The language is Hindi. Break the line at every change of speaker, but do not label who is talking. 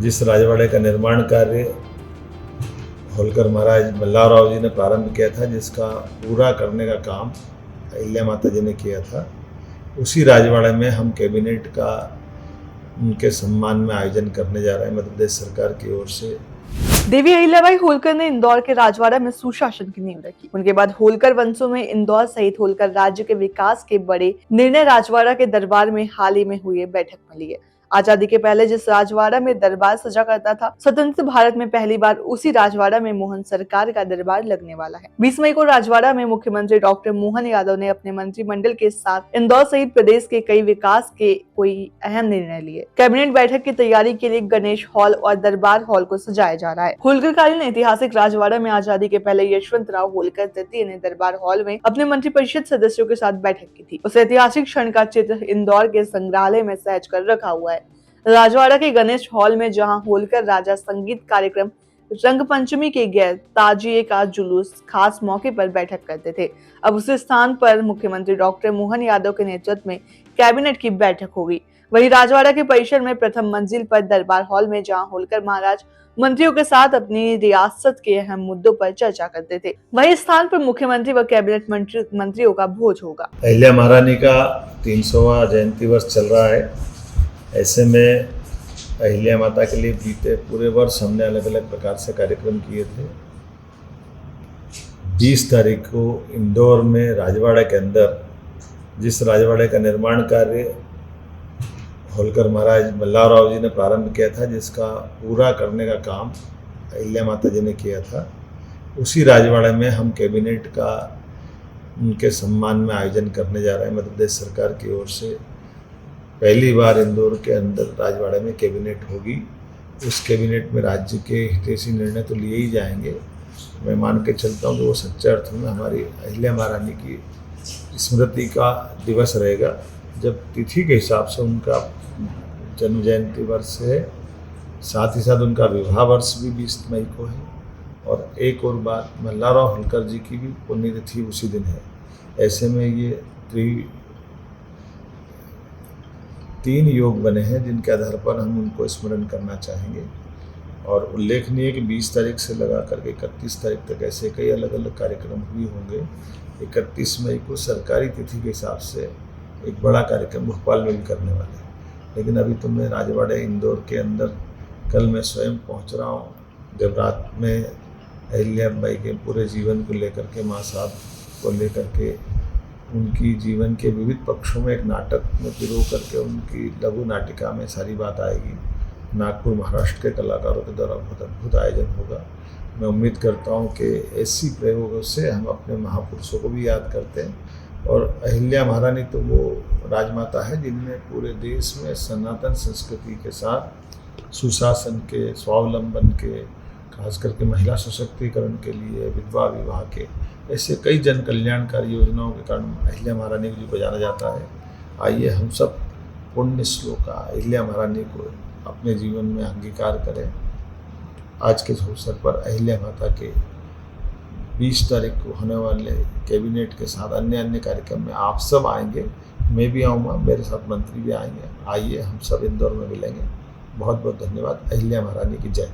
जिस राजवाड़े का निर्माण कार्य होलकर महाराज मल्लाराव जी ने प्रारंभ किया था, जिसका पूरा करने का काम अहिल्या माता जी ने किया था, उसी राजवाड़े में हम कैबिनेट का उनके सम्मान में आयोजन करने जा रहे हैं मध्य प्रदेश सरकार की ओर से।
देवी अहिल्याबाई होलकर ने इंदौर के राजवाड़ा में सुशासन की नींव रखी। उनके बाद होलकर वंशों में इंदौर सहित होलकर राज्य के विकास के बड़े निर्णय राजवाड़ा के दरबार में हाल ही में हुए बैठक में लिए। आजादी के पहले जिस राजवाड़ा में दरबार सजा करता था, स्वतंत्र भारत में पहली बार उसी राजवाड़ा में मोहन सरकार का दरबार लगने वाला है। 20 मई को राजवाड़ा में मुख्यमंत्री डॉक्टर मोहन यादव ने अपने मंत्रिमंडल के साथ इंदौर सहित प्रदेश के कई विकास के कोई अहम निर्णय लिए। कैबिनेट बैठक की तैयारी के लिए गणेश हॉल और दरबार हॉल को सजाया जा रहा है। होलकर कालीन ऐतिहासिक राजवाड़ा में आजादी के पहले यशवंतराव होलकर तृतीय ने दरबार हॉल में अपने मंत्रिपरिषद सदस्यों के साथ बैठक की थी। उस ऐतिहासिक क्षण का चित्र इंदौर के संग्रहालय में सहज कर रखा हुआ है। राजवाड़ा के गणेश हॉल में जहां होलकर राजा संगीत कार्यक्रम रंग पंचमी के गैर ताजिए का जुलूस खास मौके पर बैठक करते थे, अब उस स्थान पर मुख्यमंत्री डॉक्टर मोहन यादव के नेतृत्व में कैबिनेट की बैठक होगी। वहीं राजवाड़ा के परिसर में प्रथम मंजिल पर दरबार हॉल में जहां होलकर महाराज मंत्रियों के साथ अपनी रियासत के अहम मुद्दों पर चर्चा करते थे, वही स्थान पर मुख्यमंत्री व कैबिनेट मंत्रियों का भोज होगा।
अहिल्या महारानी का 300वां जयंती वर्ष चल रहा है। ऐसे में अहिल्या माता के लिए बीते पूरे वर्ष हमने अलग अलग प्रकार से कार्यक्रम किए थे। 20 तारीख को इंदौर में राजवाड़ा के अंदर जिस राजवाड़े का निर्माण कार्य होलकर महाराज मल्लाराव जी ने प्रारंभ किया था, जिसका पूरा करने का काम अहिल्या माता जी ने किया था, उसी राजवाड़े में हम कैबिनेट का उनके सम्मान में आयोजन करने जा रहे हैं मध्य प्रदेश सरकार की ओर से। पहली बार इंदौर के अंदर राजवाड़े में कैबिनेट होगी। उस कैबिनेट में राज्य के हितैषी निर्णय तो लिए ही जाएंगे। मैं मान के चलता हूँ कि वो सच्चे अर्थ में हमारी अहिल्या महारानी की स्मृति का दिवस रहेगा, जब तिथि के हिसाब से उनका जन्म जयंती वर्ष है, साथ ही साथ उनका विवाह वर्ष भी 20 मई को है, और एक और बात, मल्लाराव होलकर जी की भी पुण्यतिथि उसी दिन है। ऐसे में ये 3 योग बने हैं जिनके आधार पर हम उनको स्मरण करना चाहेंगे। और उल्लेखनीय है कि 20 तारीख से लगा करके 31 तारीख तक ऐसे कई अलग अलग कार्यक्रम भी होंगे। 31 मई को सरकारी तिथि के हिसाब से एक बड़ा कार्यक्रम भोपाल में भी करने वाले हैं। लेकिन अभी तो मैं राजवाड़े इंदौर के अंदर कल मैं स्वयं पहुंच रहा हूं, जब रात में अहिल्याबाई के पूरे जीवन को लेकर के, माँ साहब को लेकर के, उनकी जीवन के विविध पक्षों में एक नाटक में पिरो करके उनकी लघु नाटिका में सारी बात आएगी। नागपुर महाराष्ट्र के कलाकारों के द्वारा बहुत अद्भुत आयोजन होगा। मैं उम्मीद करता हूं कि ऐसी प्रयोगों से हम अपने महापुरुषों को भी याद करते हैं। और अहिल्या महारानी तो वो राजमाता है जिनने पूरे देश में सनातन संस्कृति के साथ सुशासन के, स्वावलंबन के, खास करके महिला सशक्तिकरण के लिए, विधवा विवाह के, ऐसे कई जन कल्याणकारी योजनाओं के कारण अहिल्या महारानी जी को जाना जाता है। आइए हम सब पुण्य श्लोका अहिल्या महारानी को अपने जीवन में अंगीकार करें। आज के अवसर पर अहिल्या माता के 20 तारीख को होने वाले कैबिनेट के साथ अन्य कार्यक्रम में आप सब आएंगे, मैं भी आऊँगा, मेरे साथ मंत्री भी आएंगे। आइए हम सब इंदौर में मिलेंगे। बहुत बहुत धन्यवाद। अहिल्या महारानी की जय।